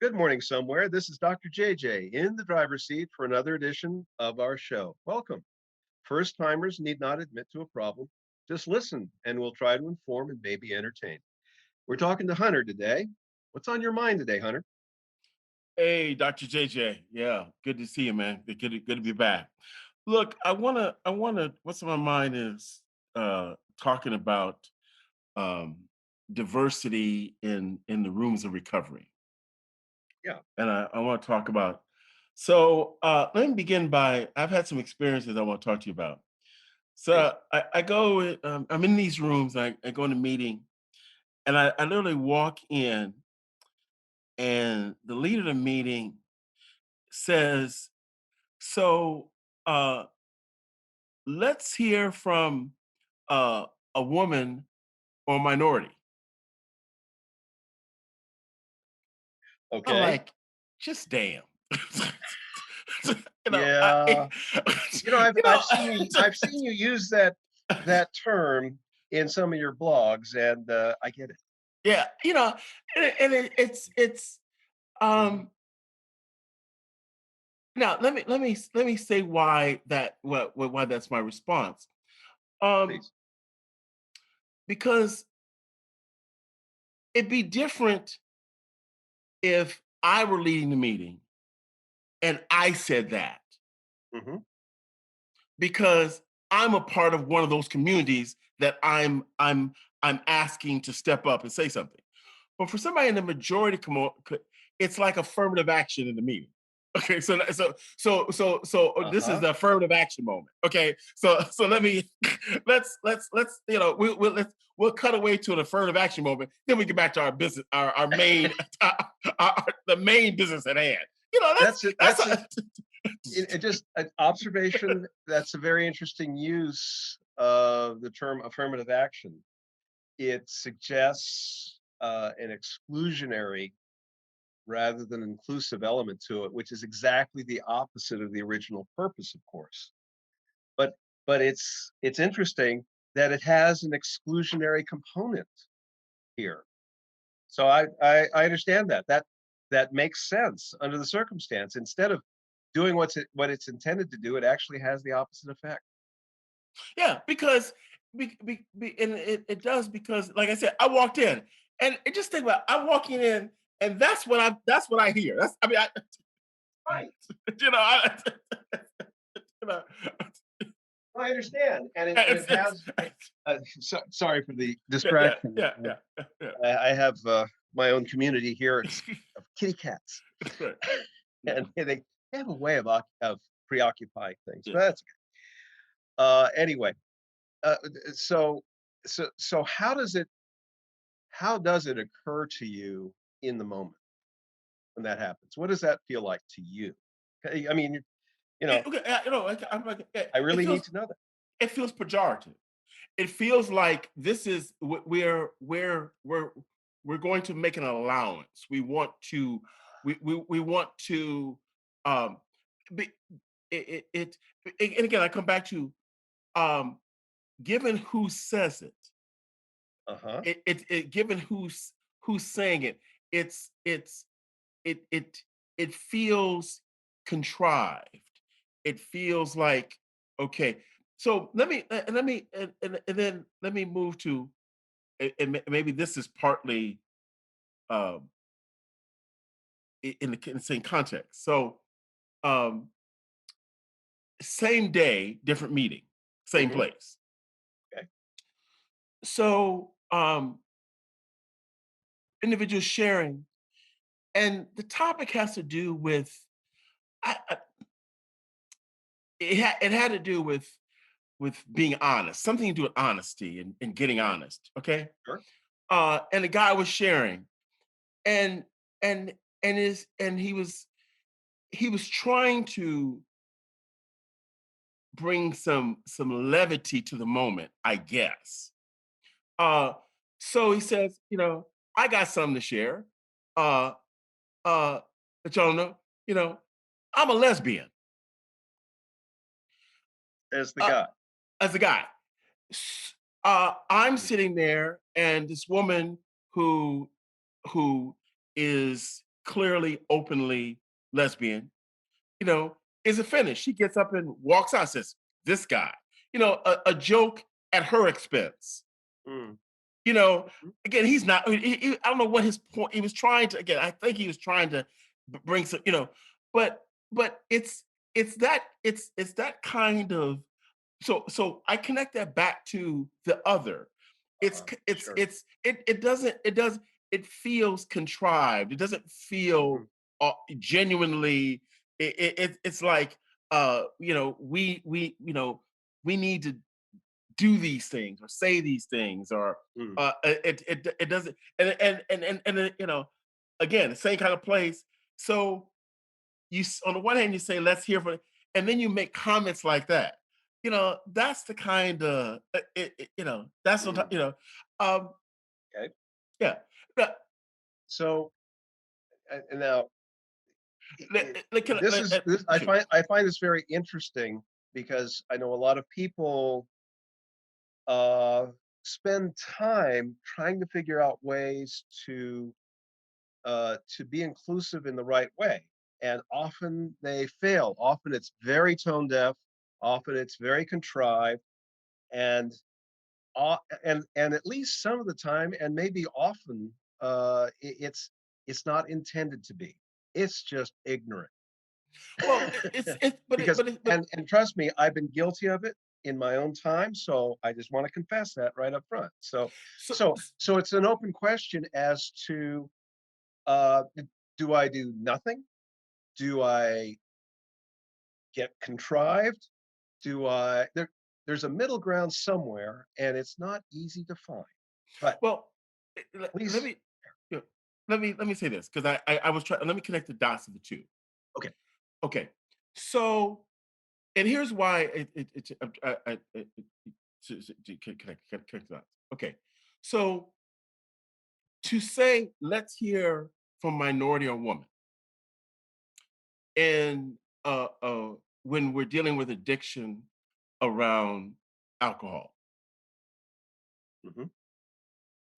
Good morning, somewhere. This is Dr. JJ in the driver's seat for another edition of our show. Welcome. First timers need not admit to a problem. Just listen, and we'll try to inform and maybe entertain. We're talking to Hunter today. What's on your mind today, Hunter? Hey, Dr. JJ. Yeah, good to see you, man. Good to be back. Look, what's on my mind is talking about um, diversity in the rooms of recovery. Yeah, And I want to talk about, let me begin by, I've had some experiences I want to talk to you about. please. I'm in these rooms, I go in a meeting, and I literally walk in, and the leader of the meeting says, So uh, let's hear from uh, a woman or minority. I'm Okay. like, just damn. you know, I, Yeah. I've you I've know, seen you I've seen you use that term in some of your blogs, and I get it. yeah, it's Mhm. um. Now let me say why why that's my response. Um, Please. because it'd be different if I were leading the meeting and I said that Hmm. because I'm a part of one of those communities that I'm asking to step up and say something. But for somebody in the majority, it's like affirmative action in the meeting. Okay, this is Uh-huh. the affirmative action moment. Okay, so let me let's we'll cut away to an affirmative action moment. Then we get back to our business, our main the main business at hand. You know, That's it. that's That's it. a, It just an observation. That's a very interesting use of the term affirmative action. It suggests an exclusionary rather than inclusive element to it, which is exactly the opposite of the original purpose, of course. But it's interesting that it has an exclusionary component here. So I understand that makes sense under the circumstance. Instead of doing what it's intended to do, it actually has the opposite effect. yeah, because and it does because, like I said, I walked in, and just think about I'm walking in, and that's what I hear. Right, you know, I, you know, I understand, and it has. it's Sorry for the yeah, yeah, distraction. yeah, yeah, yeah, I have my own community here of kitty cats, right, and yeah, they have a way of preoccupying things. yeah. But that's anyway. Uh, so so how does it occur to you in the moment when that happens? What does that feel like to you? I mean, you know, Okay, I'm like, I really need to know that. it feels pejorative. It feels like this is we're going to make an allowance. We want to um be, and again I come back to um given who says it, Uh-huh. given who's saying it, it's it it feels contrived. It feels like okay. So and then let me move to maybe this is partly um, in the same context. So um, same day, different meeting, same Mhm. place. Okay. So individuals sharing, and the topic has to do with I, it had to do with being honest, something to do with honesty and getting honest. Okay. Sure. And the guy was sharing, and and and he was trying to bring some levity to the moment, I guess. Uh, so he says, I got something to share. Uh, uh, but y'all know, you know, I'm a lesbian. As the Uh, guy. as a guy, I'm Mhm. sitting there, and this woman who who is clearly, openly lesbian, is offended. She gets up and walks out, says, "This guy," a joke at her expense. Mm, You know, mhm, again, he's not. I don't know what his point. He was trying to. Again, I think he was trying to bring some. But it's that kind of. So I connect that back to the other. sure. It feels contrived. It doesn't feel Mhm, genuinely. It's like we need to do these things or say these things or mm, it doesn't and again, the same kind of place. So on the one hand you say let's hear from and then you make comments like that. That's the kind of that's what mm, um okay. yeah. Yeah, So, and now this is this shoot. I find this very interesting because I know a lot of people uh, spend time trying to figure out ways to be inclusive in the right way, and often they fail. Often it's very tone deaf. Often it's very contrived, and and at least some of the time, and maybe often, it's not intended to be. It's just ignorant. Well, Because but and trust me, I've been guilty of it in my own time, so I just want to confess that right up front. So so so it's an open question as to uh do I do nothing? Do I get contrived? Do I there's a middle ground somewhere and it's not easy to find. But well let please me you know, let me say this because I was trying let me connect the dots of the two. okay. Okay. So, and here's why to connect that. Okay. So, to say, let's hear from minority or woman, and when we're dealing with addiction around alcohol, Mhm.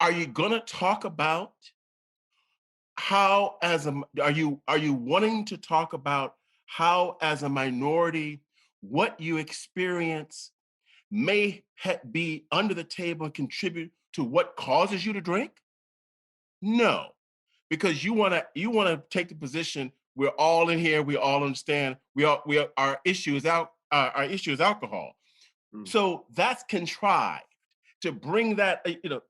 are you going to talk about how, are you wanting to talk about how, as a minority, what you experience may be under the table and contribute to what causes you to drink? No, because you want to take the position we're all in here, we all understand, our issue is our issue is alcohol. Mm. So that's contrived to bring that.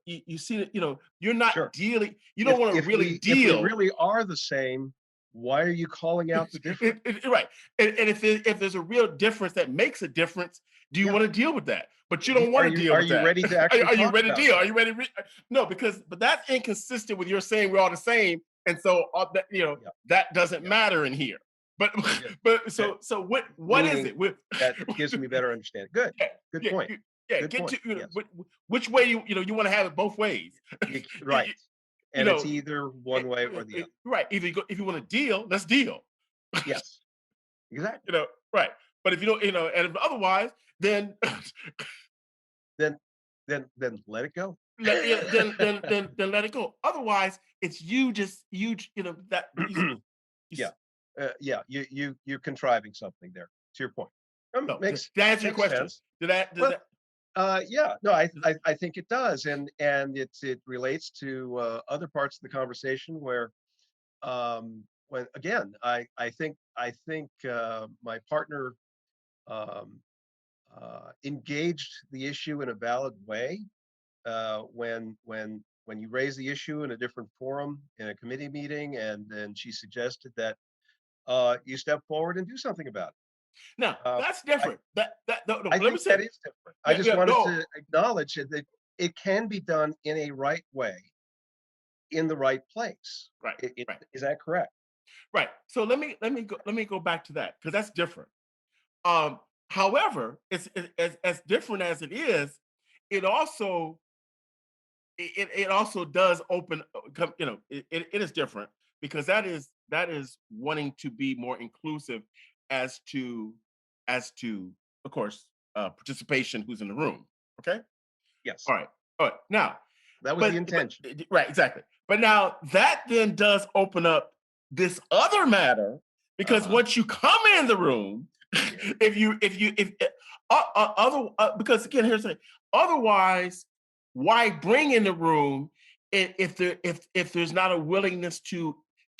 You see that you're not Sure. dealing. You don't want to really If we deal. really are the same, why are you calling out the difference? Right. And if there's a real difference that makes a difference, do you Yeah. want to deal with that? But you don't want Are to deal are with you that. ready to actually Are you talk ready to about deal? Are that? you ready? No, but that's inconsistent with your saying we're all the same, and so Yeah. that doesn't Yeah. matter in here. But Good. but Okay. so what is Meaning it? that gives me better understanding. Good. Yeah, Good yeah, point. yeah. Good Get point. to Yes. which way you want to have it both ways. You- Right. you And it's know, either one way or the other. right. Either if you want to deal, let's deal. Yes. Exactly. Right. But if you don't, and if otherwise, then Then then let it go. yeah, then let it go. Otherwise, it's that Yeah. Yeah. You're contriving something there. To your point. no. Makes To answer your makes question, sense. did that does Well, that yeah, no, I think it does, and it relates to other parts of the conversation where when again I think my partner um, engaged the issue in a valid way when you raise the issue in a different forum in a committee meeting, and then she suggested that you step forward and do something about it. now Uh, that's I different. That no, I let me think say that is different. I yeah, just yeah, wanted no. to acknowledge that it can be done in a right way, in the right place. Right, right, Is that correct? right. So let me go back to that because that's different. Um, however, as different as it is, it also it also does open it is different because that is wanting to be more inclusive as to as to of course participation who's in the room. Okay. Yes, All right now that was the but intention. right, exactly, but now that then does open up this other matter, because Uh-huh. once you come in the room, Yeah. if other because again, here's the thing. Otherwise, why bring in the room if there's not a willingness to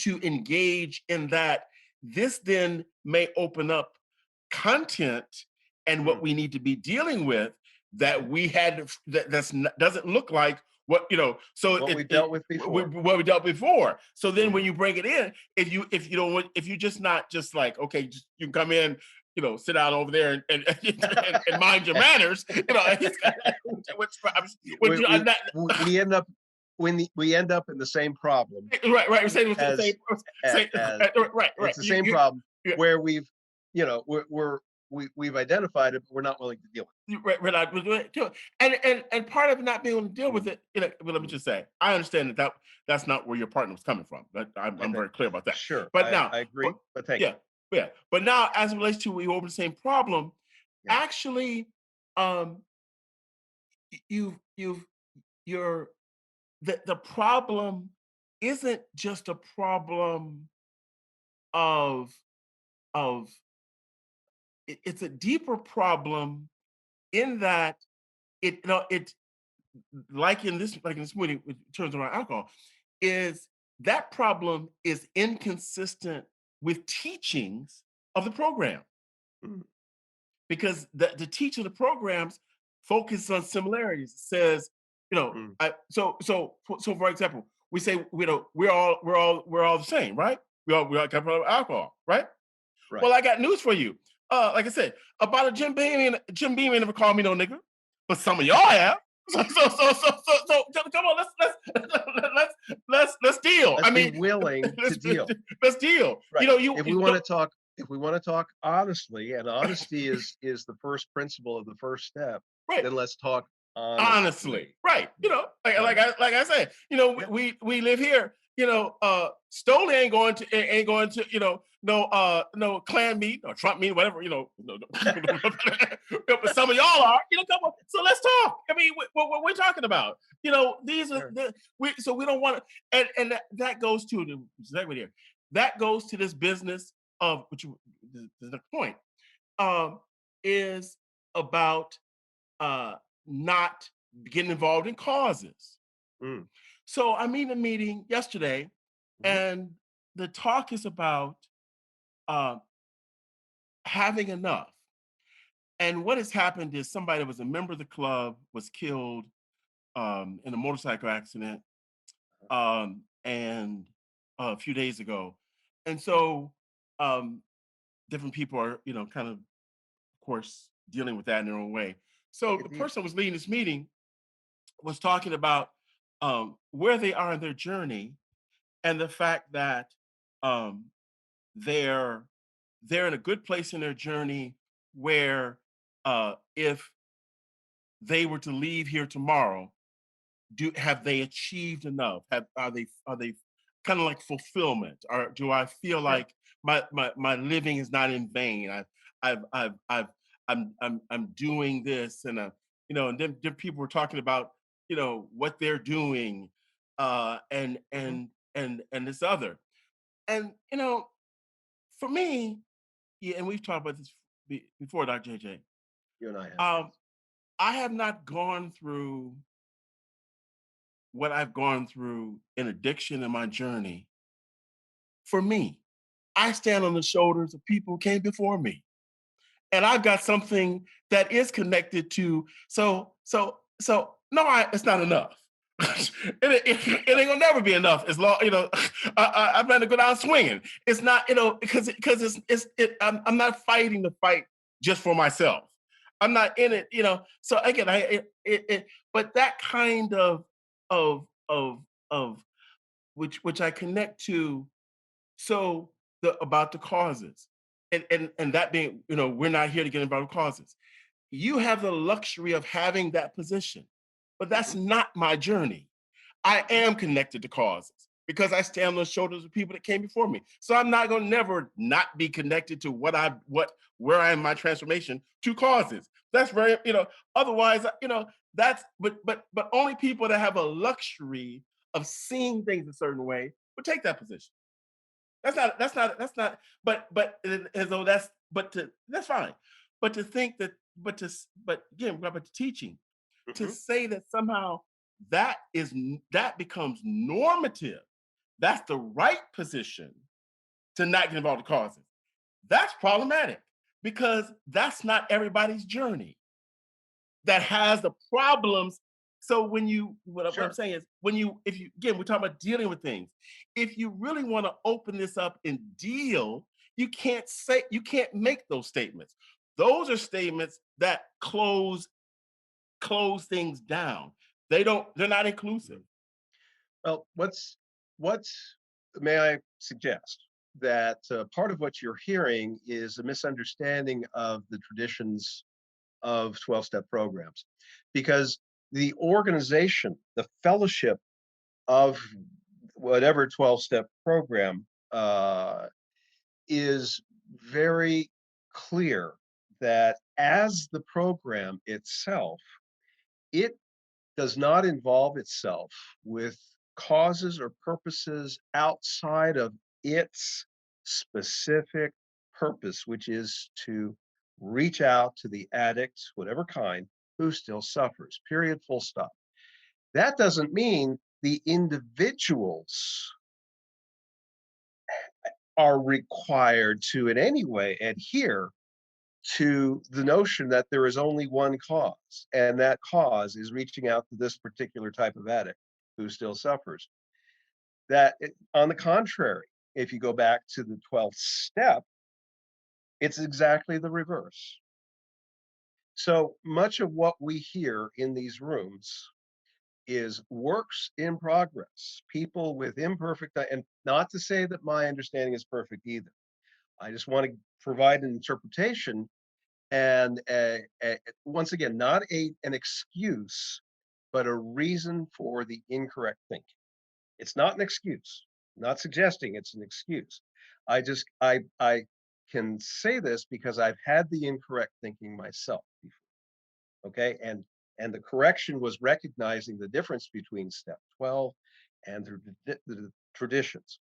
engage in that? This then may open up content and Mm, what we need to be dealing with that mhm. we had doesn't look like what so What we dealt with before. what we dealt before. So then when Mhm. you bring it in, if you don't if you just not just like, okay, just, you can come in, sit down over there and mind your manners, which, which We I'm we not. we end up we end up in the same problem Right, as as right, it's the same problem where we've identified it, but we're not willing to deal Right, I was doing it too. And part of not being able to deal with with it. it, but let me Mhm. just say, I understand that's not where your partner was coming from. I I'm think very clear about that. sure, But I now, I but agree, but thank yeah, you. yeah. But now, as it relates to we over the same problem, Yeah. actually, um, you've you're the problem isn't just a problem of of it's a deeper problem in that it like in this movie in terms of our alcohol is that problem is inconsistent with teachings of the program Mm, because the teaching of the programs focus on similarities. It says, mm, so for example, we say we're all the same, right? We all come from alcohol, right? right. Well, I got news for you. Like I said, about a Jim Beam ain't never called me no nigga, but some of y'all have. So come on, let's let's deal. Let's I be mean, willing to deal. let's deal. Right. You, If we you want know, to talk, if we want to talk honestly, and honesty is the first principle of the first step, right. then let's talk Honestly, honestly. right. Yeah. Right. Like I said, Yeah. we live here. Stoli ain't going to no Klan meet or Trump meet, whatever. But some of y'all are. Come on. So let's talk. I mean, what we're talking about. These are Sure. so we don't want to, and that goes to the segue here. That goes to this business of which the point um is about uh, not getting involved in causes. Mm, So I'm in a meeting yesterday, mhm. and the talk is about uh, having enough. And what has happened is somebody that was a member of the club was killed in a motorcycle accident, and a few days ago. And so um, different people are, kind of course, dealing with that in their own way. So the Indeed. person who was leading this meeting was talking about where they are in their journey and the fact that um, they're they're in a good place in their journey where if they were to leave here tomorrow, do have they achieved enough? Are they kind of like fulfillment, or do I feel Sure. like my living is not in vain? I've I'm doing this, and and then people were talking about what they're doing, and Mhm. this other, and for me, yeah, and we've talked about this before, Dr. JJ. You and I have, Um, yes. I have not gone through what I've gone through in addiction in my journey. For me, I stand on the shoulders of people who came before me. And I've got something that is connected to, so no, it's not enough. It ain't gonna never be enough as long I'm going to go down swinging. It's not because I'm not fighting the fight just for myself. I'm not in it, So again, but that kind of of which I connect to. So about the causes, and that being, we're not here to get involved with causes. You have the luxury of having that position, but that's Mhm, not my journey. I mhm. am connected to causes because I stand on the shoulders of people that came before me. So I'm not going to never not be connected to where I am in my transformation to causes. That's very, otherwise, that's but only people that have a luxury of seeing things a certain way would take that position. That's not, as though that's fine. But to think that, but again, we're about to teaching, to Mhm. say that somehow that becomes normative, that's the right position to not get involved in causes. That's problematic because that's not everybody's journey that has the problems. So when you, what I'm Sure. saying is, when you, if you, again, we're talking about dealing with things. If you really want to open this up and deal, you can't make those statements. Those are statements that close things down. They're not inclusive. Mhm. Well, what's may I suggest that part of what you're hearing is a misunderstanding of the traditions of 12-step programs, because the organization, the fellowship of whatever 12-step program is very clear that as the program itself, it does not involve itself with causes or purposes outside of its specific purpose, which is to reach out to the addict, whatever kind, who still suffers. Period, full stop. That doesn't mean the individuals are required to in any way adhere to the notion that there is only one cause, and that cause is reaching out to this particular type of addict who still suffers. On the contrary, if you go back to the 12th step, it's exactly the reverse. So much of what we hear in these rooms is works in progress, people with imperfect, and not to say that my understanding is perfect either. I just want to provide an interpretation and once again, not an excuse, but a reason for the incorrect thinking. It's not an excuse. I'm not suggesting it's an excuse. I can say this because I've had the incorrect thinking myself before. Okay, and the correction was recognizing the difference between step 12 and the traditions.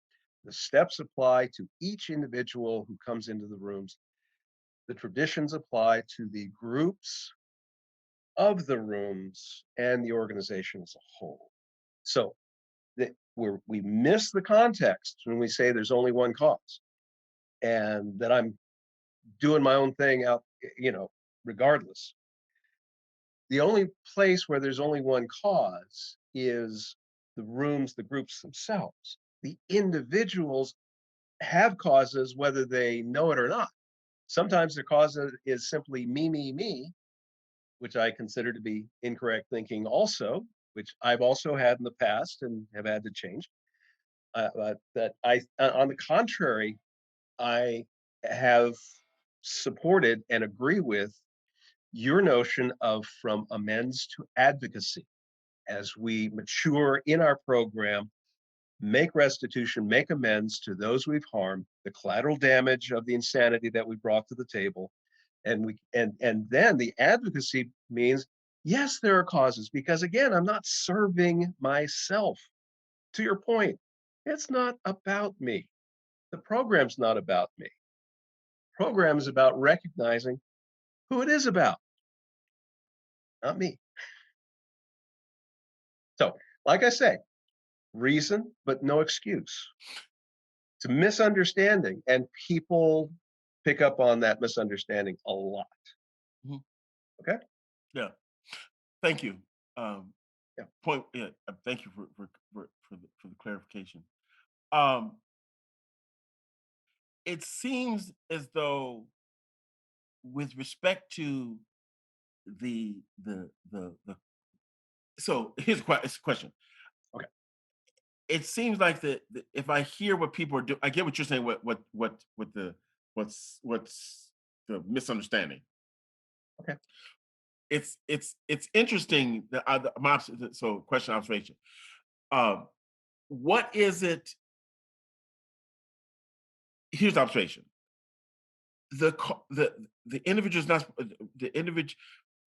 The steps apply to each individual who comes into the rooms. The traditions apply to the groups of the rooms and the organization as a whole. So we miss the context when we say there's only one cause and that I'm doing my own thing out, regardless. The only place where there's only one cause is the rooms, the groups themselves. The individuals have causes whether they know it or not. Sometimes their cause is simply me, which I consider to be incorrect thinking also, which I've also had in the past and have had to change. On the contrary, I have supported and agree with your notion of from amends to advocacy as we mature in our program, make restitution, make amends to those we've harmed, the collateral damage of the insanity that we brought to the table, and then the advocacy means yes, there are causes because again, I'm not serving myself. To your point, it's not about me. The program's not about me. Program is about recognizing who it is about, not me. So, like I say, reason, but no excuse. It's a misunderstanding, and people pick up on that misunderstanding a lot. Mhm. Okay. Yeah. Thank you. Um, Yeah. yeah, thank you for the clarification. Um, it seems as though, with respect to the so here's a question. Okay. It seems like if I hear what people are doing, I get what you're saying. What's the misunderstanding? Okay. It's interesting that so question observation. Um, what is it? Here's the observation. The individual's not the individual.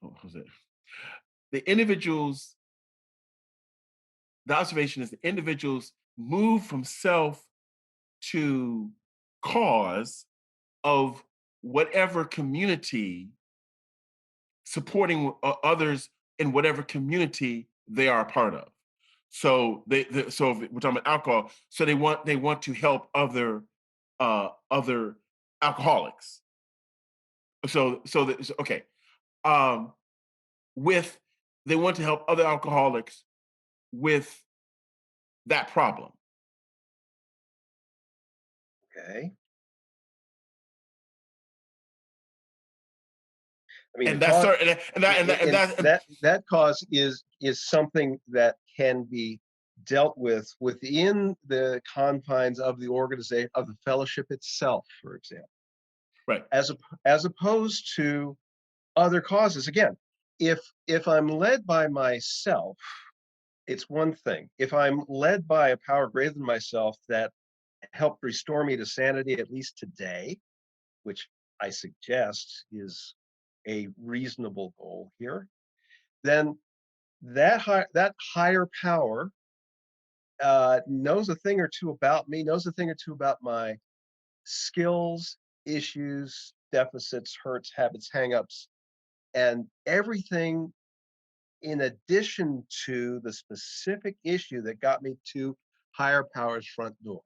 Oh, who's it? The individuals. The observation is the individuals move from self to cause of whatever community supporting others in whatever community they are a part of. So so if we're talking about alcohol, so they want to help other alcoholics. Okay, um, with they want to help other alcoholics with that problem, Okay. I mean, the and that's cause certain, and and that that cause is something that can be dealt with within the confines of the organization of the fellowship itself, for example, right. as opposed to other causes. Again, if I'm led by myself, it's one thing. If I'm led by a power greater than myself that helped restore me to sanity, at least today, which I suggest is a reasonable goal here, then that higher power knows a thing or two about me, knows a thing or two about my skills, issues, deficits, hurts, habits, hangups, and everything in addition to the specific issue that got me to higher power's front door.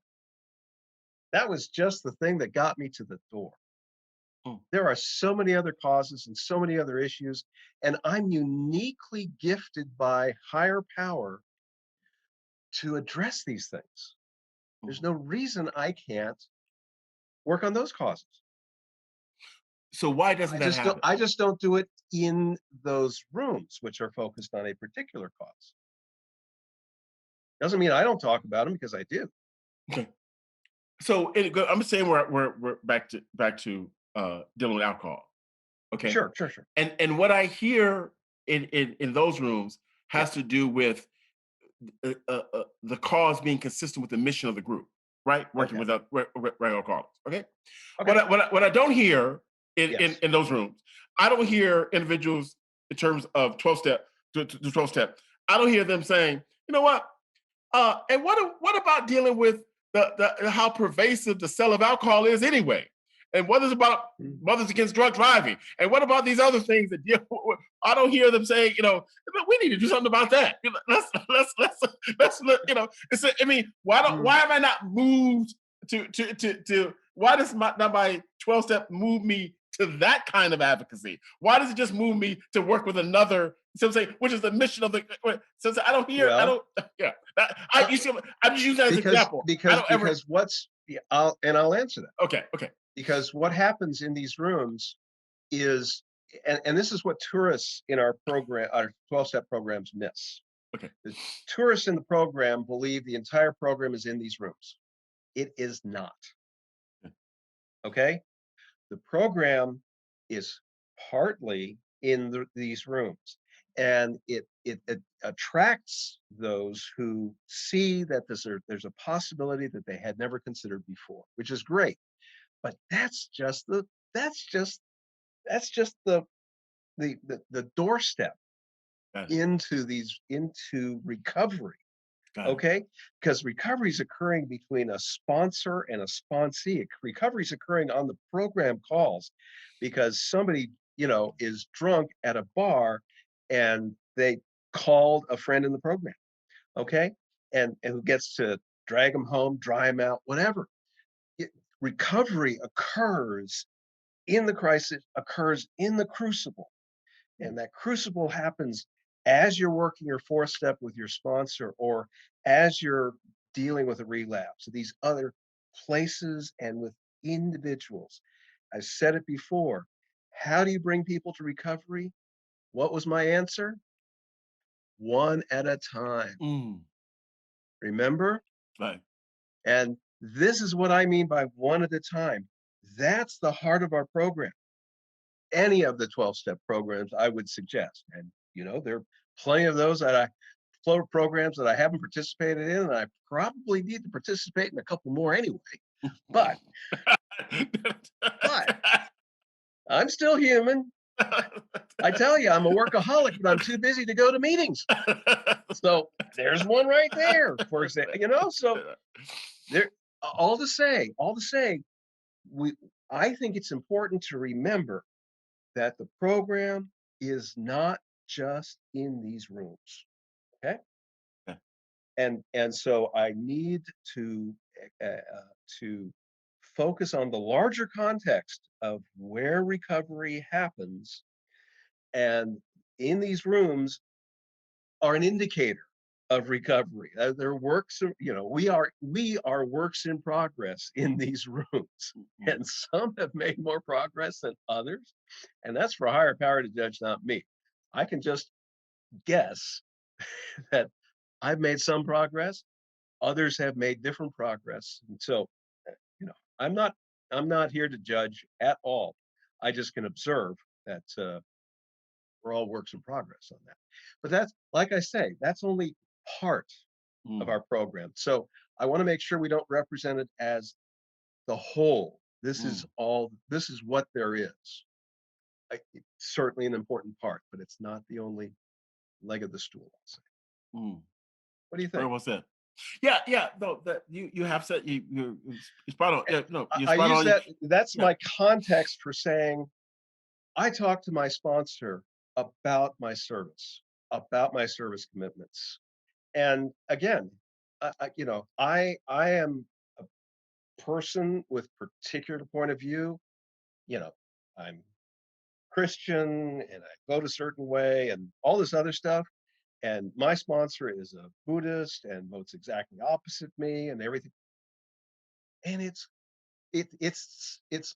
That was just the thing that got me to the door. Mm. There are so many other causes and so many other issues, and I'm uniquely gifted by higher power to address these things. There's Mhm. no reason I can't work on those causes. So why doesn't that happen? I just don't do it in those rooms which are focused on a particular cause. Doesn't mean I don't talk about them because I do. Okay. So I'm saying we're back to dealing with alcohol. Okay. Sure, sure, sure. And what I hear in those rooms Yeah. has to do with the cause being consistent with the mission of the group, right? Working Okay. with regular alcoholics. Okay. Okay. What I don't hear Yes. in those rooms, I don't hear individuals in terms of 12-step to 12-step. I don't hear them saying, you know what? And what about dealing with the how pervasive the sale of alcohol is anyway? And what is about Mm. Mothers Against Drug Driving? And what about these other things that deal with, I don't hear them saying, we need to do something about that. I mean, Mm. why have I not moved to why does not my 12 step move me to that kind of advocacy? Why does it just move me to work with another? So I'm saying, which is the mission of the. So I Well, don't. Yeah, uh, I'm just using that as an example. I don't ever. what's yeah, I'll answer that Okay, okay, because what happens in these rooms is and this is what tourists in our 12-step programs miss. okay. The tourists in the program believe the entire program is in these rooms. It is not. Okay? The program is partly in these rooms, and it attracts those who see that there's a possibility that they had never considered before, which is great. But that's just that's just the doorstep Got it. into recovery. Got it. Okay, because recovery is occurring between a sponsor and a sponsee. Recovery is occurring on the program calls because somebody is drunk at a bar and they called a friend in the program. Okay, and who gets to drag them home, dry them out, whatever. It, recovery occurs in the crisis, occurs in the crucible. And that crucible happens as you're working your 4-step with your sponsor or as you're dealing with a relapse, these other places and with individuals. I've said it before. How do you bring people to recovery? What was my answer? One at a time. Mm, Remember? right. And this is what I mean by one at a time. That's the heart of our program. Any of the 12-step programs I would suggest. And, there are plenty of those that flow programs that I haven't participated in, and I probably need to participate in a couple more anyway. But, but I'm still human. I tell you, I'm a workaholic, but I'm too busy to go to meetings. So there's one right there, for example, so there, all to say, we I think it's important to remember that the program is not just in these rooms. Okay. Okay. And so I need to to focus on the larger context of where recovery happens, and in these rooms are an indicator of recovery. They're works, we are works in progress in these rooms, Mm, and some have made more progress than others, and that's for a higher power to judge, not me. I can just guess that I've made some progress, others have made different progress, and so, uh, you know, I'm not I'm not here to judge at all. I just can observe that, we're all works in progress on that. But that's like I say, that's only part of mm, our program. So I want to make sure we don't represent it as the whole. mm, This is what there is. It's certainly an important part, but it's not the only leg of the stool, I'll say. mm. What do you Very think? well said. Yeah, yeah. No, that you have said you're spot on. Eh, Yeah, no, you're I spot use on. that's Yeah. my context for saying I talk to my sponsor about my service commitments. And again, I am a person with particular point of view. You know, I'm Christian and I vote a certain way and all this other stuff. And my sponsor is a Buddhist and votes exactly opposite me and everything. And it's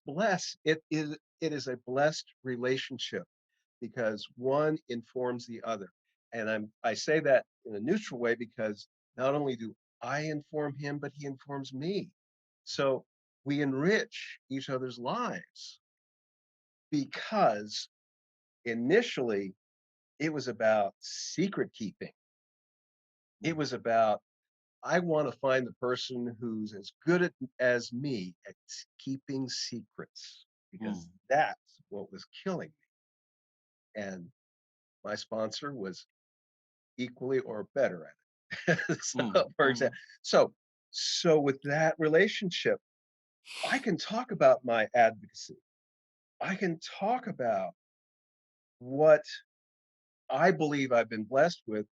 blessed. It is a blessed relationship because one informs the other. And I say that in a neutral way because not only do I inform him, but he informs me. So we enrich each other's lives because initially it was about secret keeping. It Mm, was about I want to find the person who's as good as me at keeping secrets because mm, that's what was killing me. And my sponsor was equally or better at it. mm, So, for mm, example, so with that relationship, I can talk about my advocacy. I can talk about what I believe I've been blessed with,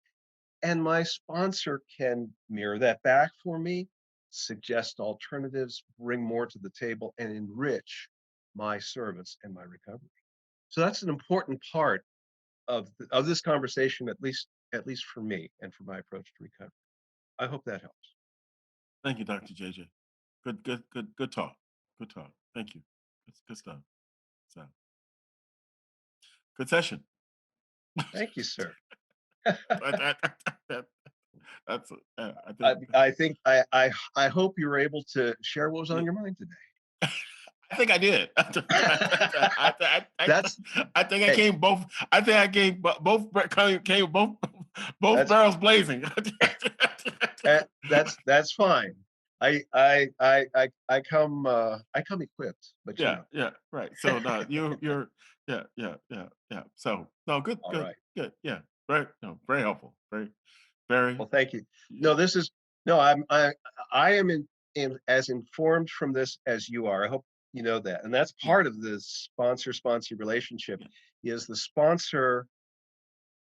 and my sponsor can mirror that back for me, suggest alternatives, bring more to the table, and enrich my service and my recovery. So that's an important part of this conversation, at least for me and for my approach to recovery. I hope that helps. Thank you, Dr. JJ. Good talk. Good talk. Thank you. It's good stuff. So good session. Thank you, sir. That- that- that- that's I I think I think I hope you were able to share what was on your mind I think I did. That's I think I hey, came both. I think I came came both both that's barrels blazing. that's fine. I come equipped, but Yeah, yeah, right. So no, you're yeah. So no, all right. good. Yeah, very no, very helpful. Very Well, thank you. yeah. No, this is no, I am in as informed from this as you are. I hope you know that. And that's Mm, part of the sponsor-sponsee relationship yeah, is the sponsor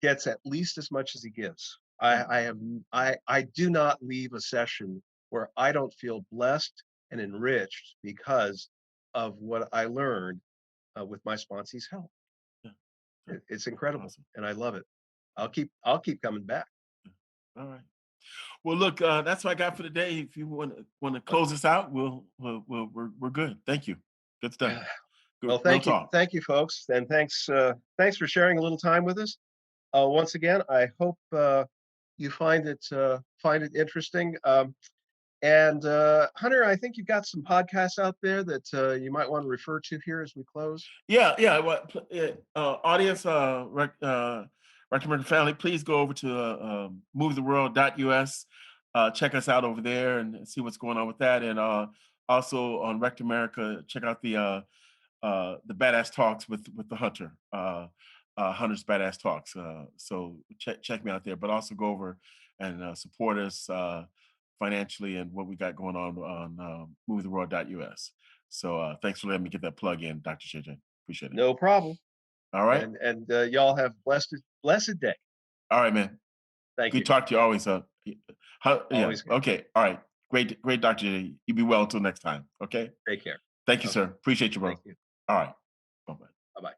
gets at least as much as he gives. yeah, I do not leave a session where I don't feel blessed and enriched because of what I learned with my sponsee's help. yeah. So, It's incredible, awesome. and I love it. Yeah, I'll keep coming back. yeah. All right. Well, look, that's what I got for today. If you want to But close this out, we're good. Thank you. Good stuff. Good, well, real talk. thank you, folks, and thanks for sharing a little time with us. Once again, I hope you find it interesting. And Hunter, I think you've got some podcasts out there that you might want to refer to here as we close. Yeah, yeah. Audience, recommend family, please go over to movetheworld.us. Check us out over there and see what's going on with that. And also on Rect America, check out the Badass Talks with the Hunter, Hunter's Badass Talks. So check me out there, but also go over and support us. financially and what we got going on movietheworld.us. So thanks for letting me get that plug in, Dr. JJ. Appreciate it. No problem. All right. And y'all have blessed day. All right, man. Thank Good you. talk to you always. Yeah. Always good. Okay. All right. Great, Dr. JJ. You be well until next time. Okay. Take care. Thank you, sir. Okay. Appreciate you, bro. Thank you. All right. Bye bye. Bye bye.